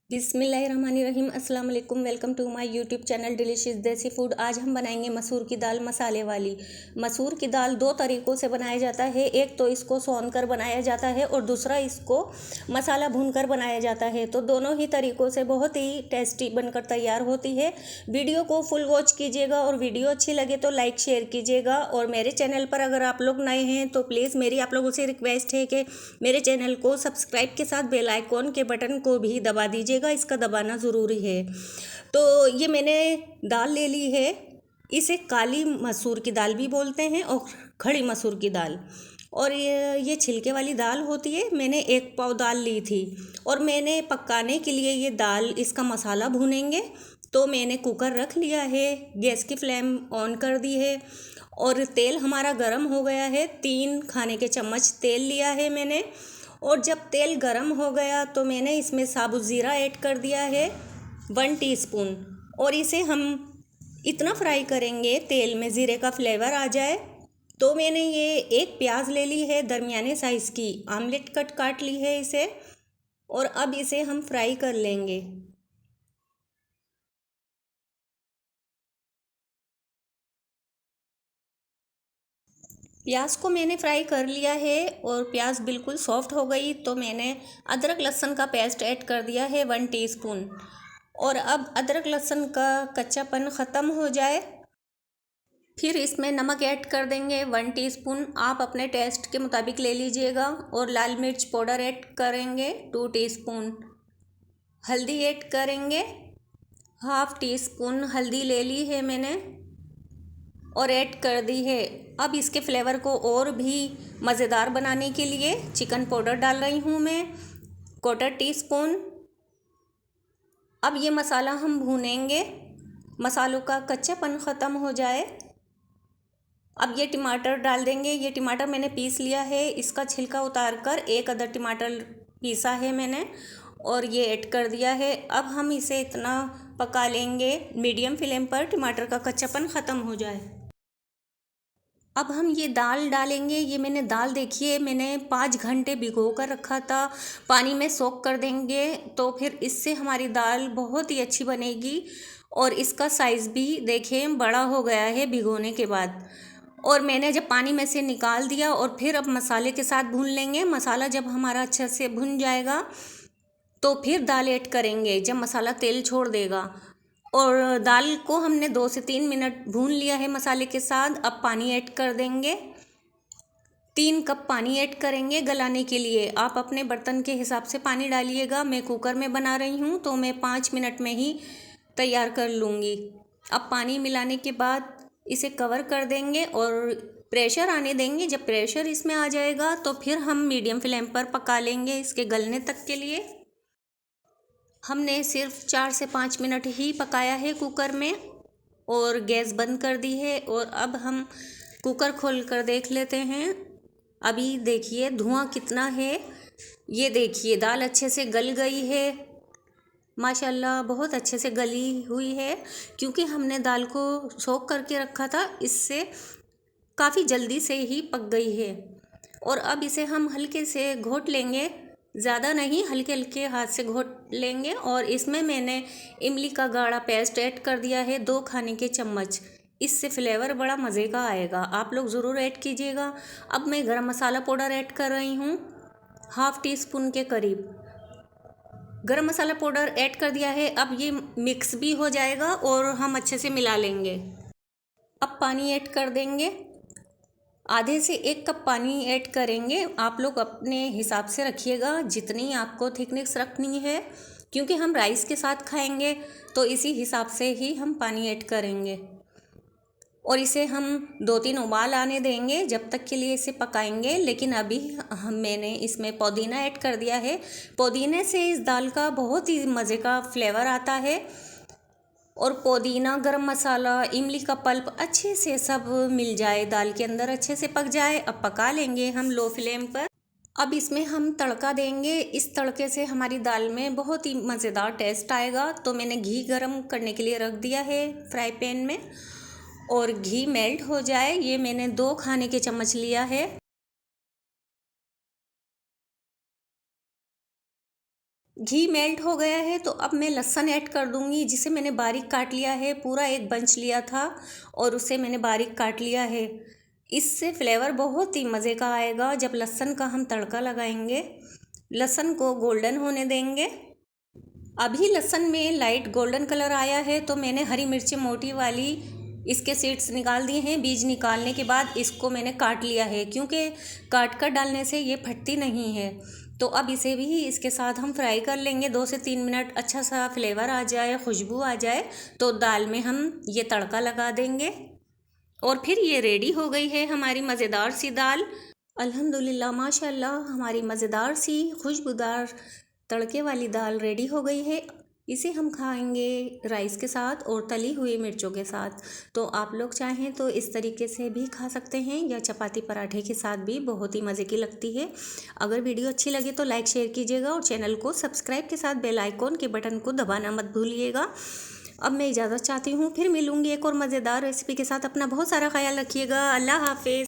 बिस्मिल्लाहिर्रहमानिर्रहीम अस्सलाम वालेकुम। Welcome to my YouTube channel delicious desi food. आज हम बनाएंगे मसूर की दाल मसाले वाली। मसूर की दाल दो तरीक़ों से बनाया जाता है। एक तो इसको सौन कर बनाया जाता है और दूसरा इसको मसाला भून कर बनाया जाता है। तो दोनों ही तरीक़ों से बहुत ही टेस्टी बनकर तैयार होती है। वीडियो को फुल वॉच कीजिएगा और वीडियो अच्छी लगे तो लाइक शेयर कीजिएगा। और मेरे चैनल पर अगर आप लोग नए हैं तो प्लीज़ मेरी आप लोगों से रिक्वेस्ट है कि मेरे चैनल को सब्सक्राइब के साथ बेल आइकॉन के बटन को भी दबा दीजिए, इसका दबाना ज़रूरी है। तो ये मैंने दाल ले ली है। इसे काली मसूर की दाल भी बोलते हैं और खड़ी मसूर की दाल। और ये छिलके वाली दाल होती है। मैंने 1 पाव दाल ली थी और मैंने पकाने के लिए ये दाल इसका मसाला भूनेंगे। तो मैंने कुकर रख लिया है, गैस की फ्लेम ऑन कर दी है और तेल हमारा गर्म हो गया है। 3 खाने के चम्मच तेल लिया है मैंने। और जब तेल गरम हो गया तो मैंने इसमें साबुत ज़ीरा ऐड कर दिया है 1 टीस्पून। और इसे हम इतना फ्राई करेंगे तेल में ज़ीरे का फ्लेवर आ जाए। तो मैंने ये 1 प्याज ले ली है, दरमियाने साइज़ की आमलेट कट काट ली है इसे। और अब इसे हम फ्राई कर लेंगे। प्याज को मैंने फ्राई कर लिया है और प्याज बिल्कुल सॉफ्ट हो गई तो मैंने अदरक लहसुन का पेस्ट ऐड कर दिया है 1 टीस्पून। और अब अदरक लहसुन का कच्चापन ख़त्म हो जाए फिर इसमें नमक ऐड कर देंगे 1 टीस्पून। आप अपने टेस्ट के मुताबिक ले लीजिएगा। और लाल मिर्च पाउडर ऐड करेंगे 2 टीस्पून। हल्दी ऐड करेंगे 1/2 टीस्पून हल्दी ले ली है मैंने और ऐड कर दी है। अब इसके फ्लेवर को और भी मज़ेदार बनाने के लिए चिकन पाउडर डाल रही हूँ मैं 1/4 टीस्पून। अब ये मसाला हम भूनेंगे, मसालों का कच्चापन ख़त्म हो जाए। अब ये टमाटर डाल देंगे। ये टमाटर मैंने पीस लिया है, इसका छिलका उतार कर 1 अदद टमाटर पीसा है मैंने और ये ऐड कर दिया है। अब हम इसे इतना पका लेंगे मीडियम फ्लेम पर टमाटर का कच्चापन ख़त्म हो जाए। अब हम ये दाल डालेंगे। ये मैंने दाल देखिए मैंने 5 घंटे भिगो कर रखा था, पानी में सोक कर देंगे तो फिर इससे हमारी दाल बहुत ही अच्छी बनेगी। और इसका साइज़ भी देखें बड़ा हो गया है भिगोने के बाद। और मैंने जब पानी में से निकाल दिया और फिर अब मसाले के साथ भून लेंगे। मसाला जब हमारा अच्छे से भुन जाएगा तो फिर दाल ऐड करेंगे जब मसाला तेल छोड़ देगा। और दाल को हमने 2 से 3 मिनट भून लिया है मसाले के साथ। अब पानी ऐड कर देंगे, 3 कप पानी ऐड करेंगे गलाने के लिए। आप अपने बर्तन के हिसाब से पानी डालिएगा। मैं कुकर में बना रही हूँ तो मैं 5 मिनट में ही तैयार कर लूँगी। अब पानी मिलाने के बाद इसे कवर कर देंगे और प्रेशर आने देंगे। जब प्रेशर इसमें आ जाएगा तो फिर हम मीडियम फ्लेम पर पका लेंगे इसके गलने तक के लिए। हमने सिर्फ 4 से 5 मिनट ही पकाया है कुकर में और गैस बंद कर दी है। और अब हम कुकर खोल कर देख लेते हैं। अभी देखिए धुआं कितना है। ये देखिए दाल अच्छे से गल गई है, माशाल्लाह बहुत अच्छे से गली हुई है। क्योंकि हमने दाल को सोख करके रखा था, इससे काफ़ी जल्दी से ही पक गई है। और अब इसे हम हल्के से घोट लेंगे, ज़्यादा नहीं, हल्के हल्के हाथ से घोट लेंगे। और इसमें मैंने इमली का गाढ़ा पेस्ट ऐड कर दिया है 2 खाने के चम्मच। इससे फ्लेवर बड़ा मज़े का आएगा, आप लोग ज़रूर ऐड कीजिएगा। अब मैं गरम मसाला पाउडर ऐड कर रही हूँ 1/2 टीस्पून के करीब। गरम मसाला पाउडर ऐड कर दिया है। अब ये मिक्स भी हो जाएगा और हम अच्छे से मिला लेंगे। अब पानी ऐड कर देंगे, आधे से 1 कप पानी ऐड करेंगे। आप लोग अपने हिसाब से रखिएगा जितनी आपको थिकनेस रखनी है, क्योंकि हम राइस के साथ खाएंगे तो इसी हिसाब से ही हम पानी ऐड करेंगे। और इसे हम 2-3 उबाल आने देंगे, जब तक के लिए इसे पकाएंगे। लेकिन अभी मैंने इसमें पुदीना ऐड कर दिया है। पुदीने से इस दाल का बहुत ही मज़े का फ्लेवर आता है। और पुदीना, गरम मसाला, इमली का पल्प अच्छे से सब मिल जाए दाल के अंदर, अच्छे से पक जाए। अब पका लेंगे हम लो फ्लेम पर। अब इसमें हम तड़का देंगे। इस तड़के से हमारी दाल में बहुत ही मज़ेदार टेस्ट आएगा। तो मैंने घी गरम करने के लिए रख दिया है फ्राई पैन में। और घी मेल्ट हो जाए, ये मैंने 2 खाने के चम्मच लिया है। घी मेल्ट हो गया है तो अब मैं लहसुन ऐड कर दूंगी, जिसे मैंने बारीक काट लिया है। पूरा एक बंच लिया था और उसे मैंने बारीक काट लिया है। इससे फ्लेवर बहुत ही मज़े का आएगा जब लहसुन का हम तड़का लगाएंगे। लहसुन को गोल्डन होने देंगे। अभी लहसुन में लाइट गोल्डन कलर आया है तो मैंने हरी मिर्ची मोटी वाली इसके सीड्स निकाल दिए हैं। बीज निकालने के बाद इसको मैंने काट लिया है, क्योंकि काट कर डालने से ये फटती नहीं है। तो अब इसे भी इसके साथ हम फ्राई कर लेंगे 2 से 3 मिनट। अच्छा सा फ्लेवर आ जाए, खुशबू आ जाए तो दाल में हम ये तड़का लगा देंगे और फिर ये रेडी हो गई है हमारी मज़ेदार सी दाल। अल्हम्दुलिल्लाह माशाल्लाह, हमारी मज़ेदार सी खुशबूदार तड़के वाली दाल रेडी हो गई है। इसे हम खाएंगे राइस के साथ और तली हुई मिर्चों के साथ। तो आप लोग चाहें तो इस तरीके से भी खा सकते हैं, या चपाती पराठे के साथ भी बहुत ही मज़े की लगती है। अगर वीडियो अच्छी लगे तो लाइक शेयर कीजिएगा और चैनल को सब्सक्राइब के साथ बेल आइकॉन के बटन को दबाना मत भूलिएगा। अब मैं इजाज़त चाहती हूँ, फिर मिलूँगी एक और मज़ेदार रेसिपी के साथ। अपना बहुत सारा ख्याल रखिएगा। अल्लाह हाफिज़।